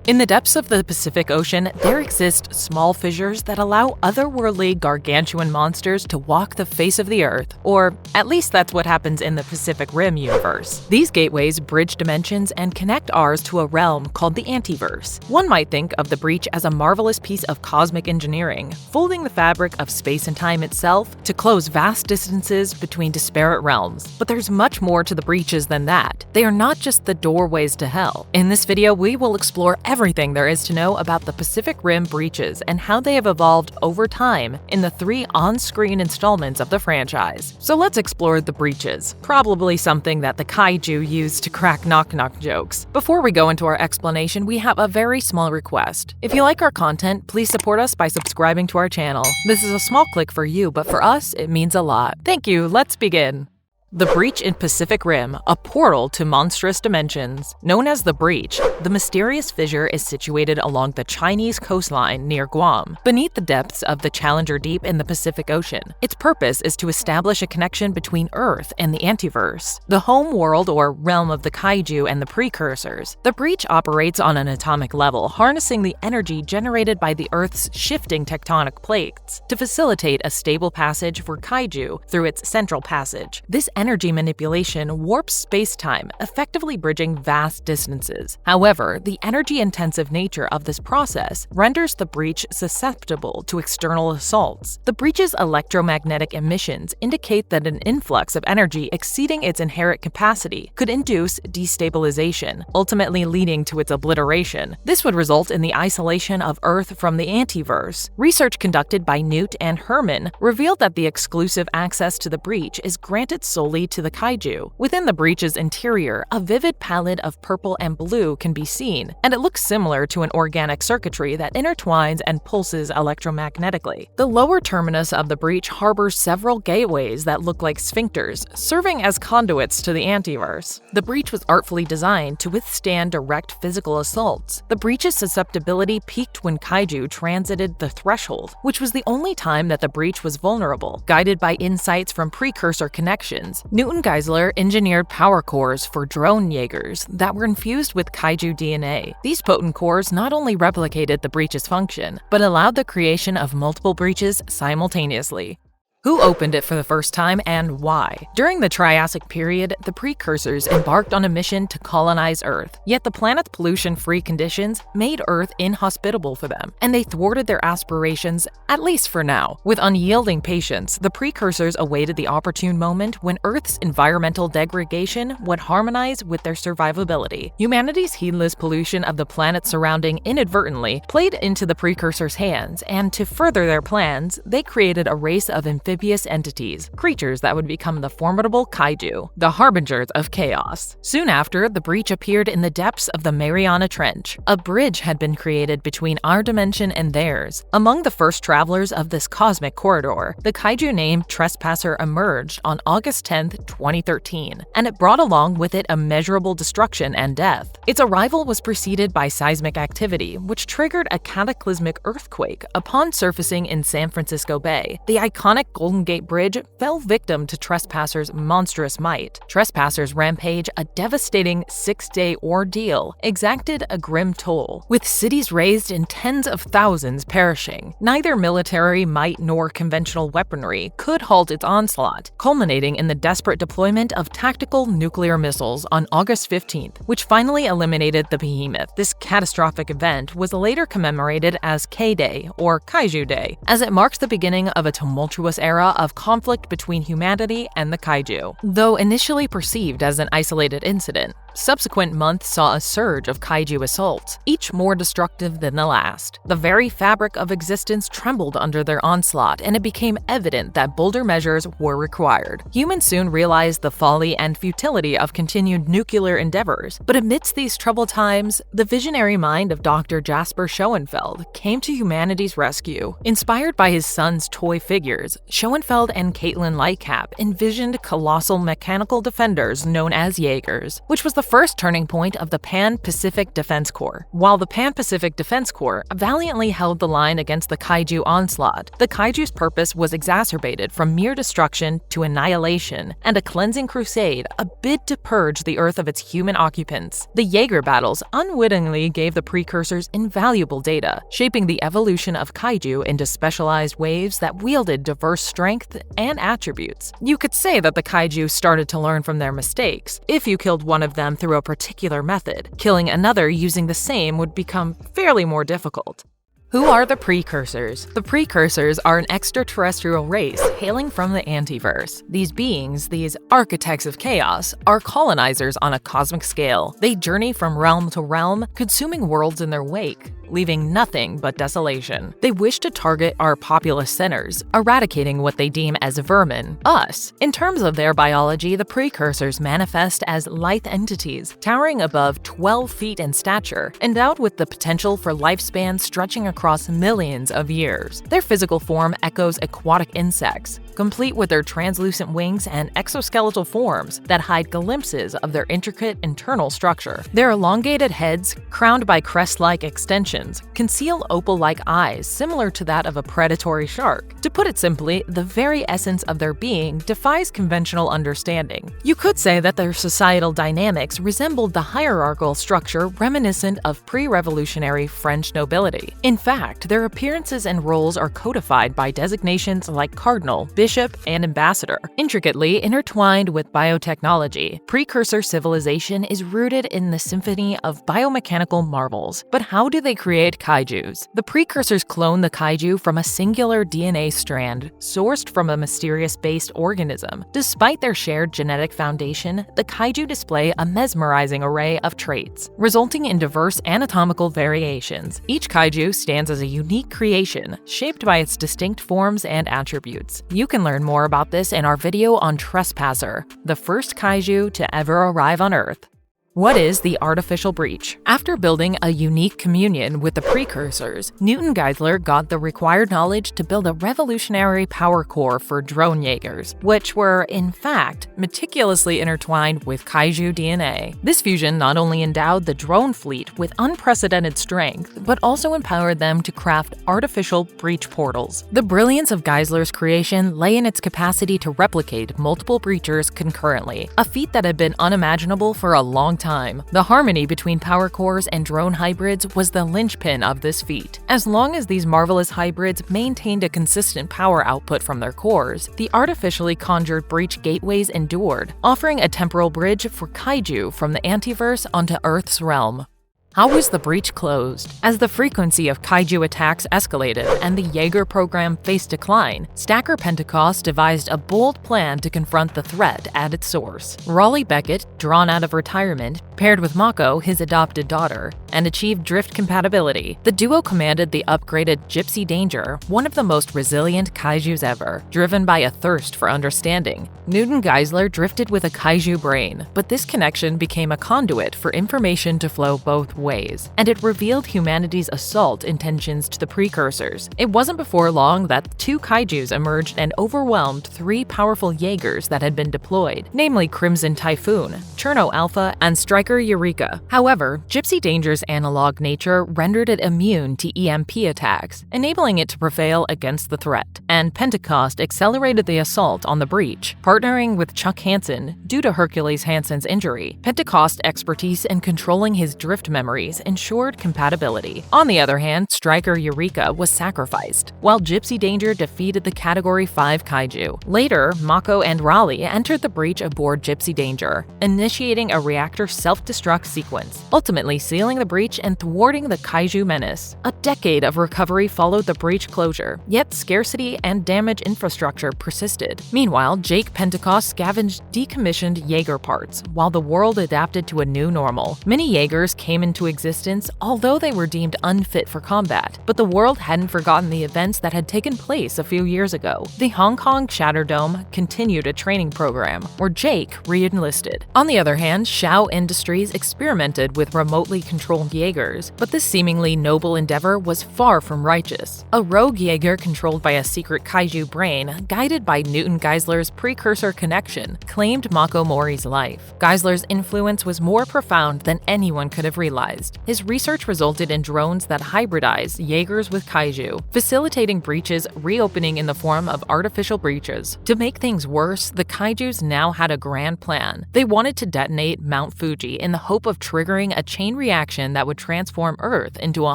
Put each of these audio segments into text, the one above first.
In the depths of the Pacific Ocean, there exist small fissures that allow otherworldly gargantuan monsters to walk the face of the Earth, or at least that's what happens in the Pacific Rim universe. These gateways bridge dimensions and connect ours to a realm called the Antiverse. One might think of the breach as a marvelous piece of cosmic engineering, folding the fabric of space and time itself to close vast distances between disparate realms. But there's much more to the breaches than that. They are not just the doorways to hell. In this video, we will explore everything there is to know about the Pacific Rim breaches and how they have evolved over time in the 3 on-screen installments of the franchise. So let's explore the breaches, probably something that the Kaiju use to crack knock-knock jokes. Before we go into our explanation, we have a very small request. If you like our content, please support us by subscribing to our channel. This is a small click for you, but for us, it means a lot. Thank you, let's begin. The Breach in Pacific Rim, a portal to monstrous dimensions. Known as the Breach, the mysterious fissure is situated along the Chinese coastline near Guam, beneath the depths of the Challenger Deep in the Pacific Ocean. Its purpose is to establish a connection between Earth and the Antiverse, the home world or realm of the Kaiju and the Precursors. The Breach operates on an atomic level, harnessing the energy generated by the Earth's shifting tectonic plates to facilitate a stable passage for Kaiju through its central passage. This energy manipulation warps space-time, effectively bridging vast distances. However, the energy-intensive nature of this process renders the breach susceptible to external assaults. The breach's electromagnetic emissions indicate that an influx of energy exceeding its inherent capacity could induce destabilization, ultimately leading to its obliteration. This would result in the isolation of Earth from the Antiverse. Research conducted by Newt and Herman revealed that the exclusive access to the breach is granted solely to the Kaiju. Within the breach's interior, a vivid palette of purple and blue can be seen, and it looks similar to an organic circuitry that intertwines and pulses electromagnetically. The lower terminus of the breach harbors several gateways that look like sphincters, serving as conduits to the Antiverse. The breach was artfully designed to withstand direct physical assaults. The breach's susceptibility peaked when Kaiju transited the threshold, which was the only time that the breach was vulnerable. Guided by insights from precursor connections, Newton Geisler engineered power cores for drone Jaegers that were infused with Kaiju DNA. These potent cores not only replicated the breach's function, but allowed the creation of multiple breaches simultaneously. Who opened it for the first time and why? During the Triassic period, the Precursors embarked on a mission to colonize Earth, yet the planet's pollution-free conditions made Earth inhospitable for them, and they thwarted their aspirations, at least for now. With unyielding patience, the Precursors awaited the opportune moment when Earth's environmental degradation would harmonize with their survivability. Humanity's heedless pollution of the planet surrounding inadvertently played into the Precursors' hands, and to further their plans, they created a race of amphibious entities, creatures that would become the formidable Kaiju, the harbingers of chaos. Soon after, the breach appeared in the depths of the Mariana Trench. A bridge had been created between our dimension and theirs. Among the first travelers of this cosmic corridor, the Kaiju named Trespasser emerged on August 10, 2013, and it brought along with it immeasurable destruction and death. Its arrival was preceded by seismic activity, which triggered a cataclysmic earthquake upon surfacing in San Francisco Bay. The iconic Golden Gate Bridge fell victim to Trespasser's monstrous might. Trespasser's rampage, a devastating 6-day ordeal, exacted a grim toll, with cities razed and tens of thousands perishing. Neither military might nor conventional weaponry could halt its onslaught, culminating in the desperate deployment of tactical nuclear missiles on August 15th, which finally eliminated the behemoth. This catastrophic event was later commemorated as K-Day, or Kaiju Day, as it marks the beginning of a tumultuous era of conflict between humanity and the Kaiju. Though initially perceived as an isolated incident, subsequent months saw a surge of Kaiju assaults, each more destructive than the last. The very fabric of existence trembled under their onslaught, and it became evident that bolder measures were required. Humans soon realized the folly and futility of continued nuclear endeavors, but amidst these troubled times, the visionary mind of Dr. Jasper Schoenfeld came to humanity's rescue. Inspired by his son's toy figures, Schoenfeld and Caitlin Lightcap envisioned colossal mechanical defenders known as Jaegers, which was the first turning point of the Pan-Pacific Defense Corps. While the Pan-Pacific Defense Corps valiantly held the line against the Kaiju onslaught, the Kaiju's purpose was exacerbated from mere destruction to annihilation and a cleansing crusade, a bid to purge the Earth of its human occupants. The Jaeger battles unwittingly gave the Precursors invaluable data, shaping the evolution of Kaiju into specialized waves that wielded diverse strength and attributes. You could say that the Kaiju started to learn from their mistakes. If you killed one of them through a particular method, killing another using the same would become fairly more difficult. Who are the Precursors? The Precursors are an extraterrestrial race hailing from the Antiverse. These beings, these architects of chaos, are colonizers on a cosmic scale. They journey from realm to realm, consuming worlds in their wake, leaving nothing but desolation. They wish to target our populous centers, eradicating what they deem as vermin, us. In terms of their biology, the Precursors manifest as lithe entities, towering above 12 feet in stature, endowed with the potential for lifespans stretching across millions of years. Their physical form echoes aquatic insects, complete with their translucent wings and exoskeletal forms that hide glimpses of their intricate internal structure. Their elongated heads, crowned by crest-like extensions, conceal opal-like eyes similar to that of a predatory shark. To put it simply, the very essence of their being defies conventional understanding. You could say that their societal dynamics resembled the hierarchical structure reminiscent of pre-revolutionary French nobility. In fact, their appearances and roles are codified by designations like cardinal, bishop, and ambassador. Intricately intertwined with biotechnology, Precursor civilization is rooted in the symphony of biomechanical marvels. But how do they create Kaijus? The Precursors clone the Kaiju from a singular DNA strand, sourced from a mysterious-based organism. Despite their shared genetic foundation, the Kaiju display a mesmerizing array of traits, resulting in diverse anatomical variations. Each Kaiju stands as a unique creation, shaped by its distinct forms and attributes. You can learn more about this in our video on Trespasser, the first Kaiju to ever arrive on Earth. What is the artificial breach? After building a unique communion with the Precursors, Newton Geisler got the required knowledge to build a revolutionary power core for drone Jaegers, which were, in fact, meticulously intertwined with Kaiju DNA. This fusion not only endowed the drone fleet with unprecedented strength, but also empowered them to craft artificial breach portals. The brilliance of Geisler's creation lay in its capacity to replicate multiple breachers concurrently, a feat that had been unimaginable for a long time. The harmony between power cores and drone hybrids was the linchpin of this feat. As long as these marvelous hybrids maintained a consistent power output from their cores, the artificially conjured breach gateways endured, offering a temporal bridge for Kaiju from the Antiverse onto Earth's realm. How was the breach closed? As the frequency of Kaiju attacks escalated and the Jaeger program faced decline, Stacker Pentecost devised a bold plan to confront the threat at its source. Raleigh Beckett, drawn out of retirement, paired with Mako, his adopted daughter, and achieved drift compatibility. The duo commanded the upgraded Gypsy Danger, one of the most resilient Kaijus ever. Driven by a thirst for understanding, Newton Geisler drifted with a Kaiju brain, but this connection became a conduit for information to flow both ways, and it revealed humanity's assault intentions to the Precursors. It wasn't before long that two Kaijus emerged and overwhelmed three powerful Jaegers that had been deployed, namely Crimson Typhoon, Cherno Alpha, and Striker Eureka. However, Gypsy Danger's analog nature rendered it immune to EMP attacks, enabling it to prevail against the threat, and Pentecost accelerated the assault on the breach. Partnering with Chuck Hansen, due to Hercules Hansen's injury, Pentecost's expertise in controlling his drift memories ensured compatibility. On the other hand, Striker Eureka was sacrificed, while Gypsy Danger defeated the Category 5 Kaiju. Later, Mako and Raleigh entered the breach aboard Gypsy Danger, initiating a reactor self-destruct sequence, ultimately sealing the breach and thwarting the Kaiju menace. A decade of recovery followed the breach closure, yet scarcity and damaged infrastructure persisted. Meanwhile, Jake Pentecost scavenged decommissioned Jaeger parts, while the world adapted to a new normal. Many Jaegers came into existence, although they were deemed unfit for combat, but the world hadn't forgotten the events that had taken place a few years ago. The Hong Kong Shatterdome continued a training program, where Jake re-enlisted. On the other hand, Shao Industries experimented with remotely controlled controlled Jaegers, but this seemingly noble endeavor was far from righteous. A rogue Jaeger controlled by a secret Kaiju brain, guided by Newton Geisler's precursor connection, claimed Mako Mori's life. Geisler's influence was more profound than anyone could have realized. His research resulted in drones that hybridize Jaegers with Kaiju, facilitating breaches reopening in the form of artificial breaches. To make things worse, the Kaijus now had a grand plan. They wanted to detonate Mount Fuji in the hope of triggering a chain reaction that would transform Earth into a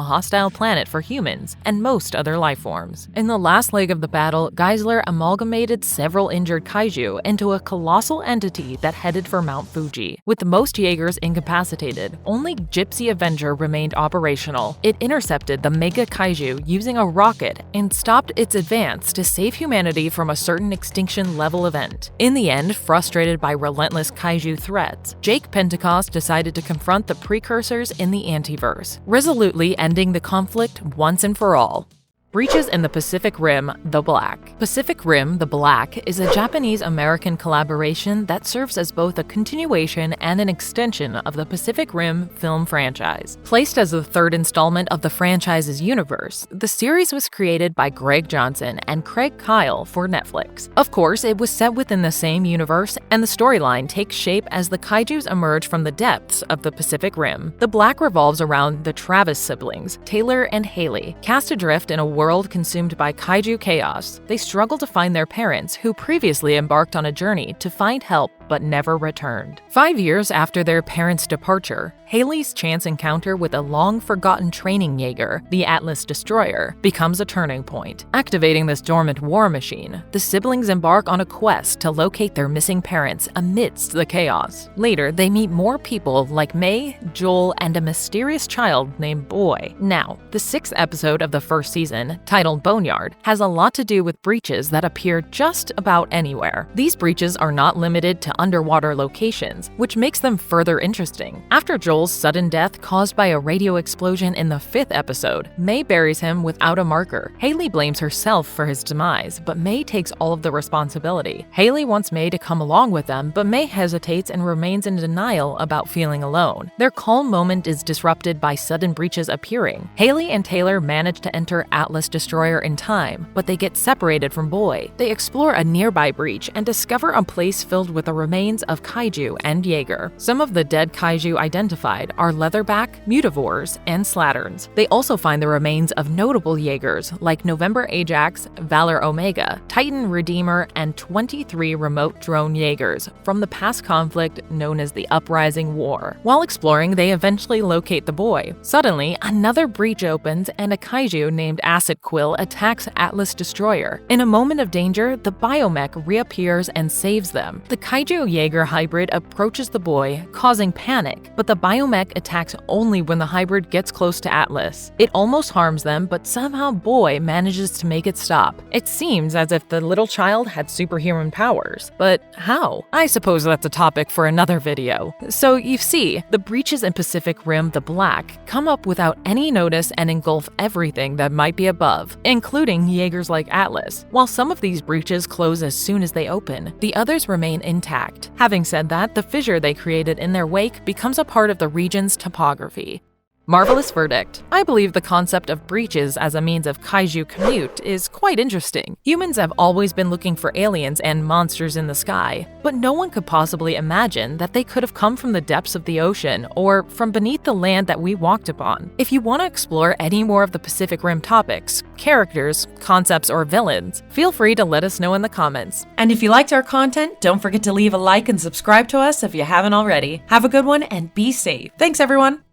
hostile planet for humans and most other life forms. In the last leg of the battle, Geisler amalgamated several injured Kaiju into a colossal entity that headed for Mount Fuji. With most Jaegers incapacitated, only Gypsy Avenger remained operational. It intercepted the Mega Kaiju using a rocket and stopped its advance to save humanity from a certain extinction-level event. In the end, frustrated by relentless Kaiju threats, Jake Pentecost decided to confront the Precursors in the Antiverse, resolutely ending the conflict once and for all. Breaches in the Pacific Rim, the Black. Pacific Rim, the Black is a Japanese-American collaboration that serves as both a continuation and an extension of the Pacific Rim film franchise. Placed as the third installment of the franchise's universe, the series was created by Greg Johnson and Craig Kyle for Netflix. Of course, it was set within the same universe, and the storyline takes shape as the Kaijus emerge from the depths of the Pacific Rim. The Black revolves around the Travis siblings, Taylor and Haley, cast adrift in a world consumed by Kaiju chaos. They struggle to find their parents, who previously embarked on a journey to find help but never returned. 5 years after their parents' departure, Haley's chance encounter with a long-forgotten training Jaeger, the Atlas Destroyer, becomes a turning point. Activating this dormant war machine, the siblings embark on a quest to locate their missing parents amidst the chaos. Later, they meet more people like May, Joel, and a mysterious child named Boy. Now, the 6th episode of the first season, titled Boneyard, has a lot to do with breaches that appear just about anywhere. These breaches are not limited to underwater locations, which makes them further interesting. After Joel's sudden death caused by a radio explosion in the 5th episode, May buries him without a marker. Haley blames herself for his demise, but May takes all of the responsibility. Haley wants May to come along with them, but May hesitates and remains in denial about feeling alone. Their calm moment is disrupted by sudden breaches appearing. Haley and Taylor manage to enter Atlas Destroyer in time, but they get separated from Boy. They explore a nearby breach and discover a place filled with the remains of Kaiju and Jaeger. Some of the dead Kaiju identified are Leatherback, Mutivores, and Slatterns. They also find the remains of notable Jaegers like November Ajax, Valor Omega, Titan Redeemer, and 23 remote drone Jaegers from the past conflict known as the Uprising War. While exploring, they eventually locate the Boy. Suddenly, another breach opens and a Kaiju named Acid Quill attacks Atlas Destroyer. In a moment of danger, the biomech reappears and saves them. The Kaiju Jaeger hybrid approaches the Boy, causing panic, but the biomech attacks only when the hybrid gets close to Atlas. It almost harms them, but somehow Boy manages to make it stop. It seems as if the little child had superhuman powers, but how? I suppose that's a topic for another video. So you see, the breaches in Pacific Rim, the Black, come up without any notice and engulf everything that might be above, including Jaegers like Atlas. While some of these breaches close as soon as they open, the others remain intact. Having said that, the fissure they created in their wake becomes a part of the region's topography. Marvelous verdict. I believe the concept of breaches as a means of Kaiju commute is quite interesting. Humans have always been looking for aliens and monsters in the sky, but no one could possibly imagine that they could have come from the depths of the ocean or from beneath the land that we walked upon. If you want to explore any more of the Pacific Rim topics, characters, concepts, or villains, feel free to let us know in the comments. And if you liked our content, don't forget to leave a like and subscribe to us if you haven't already. Have a good one and be safe. Thanks, everyone!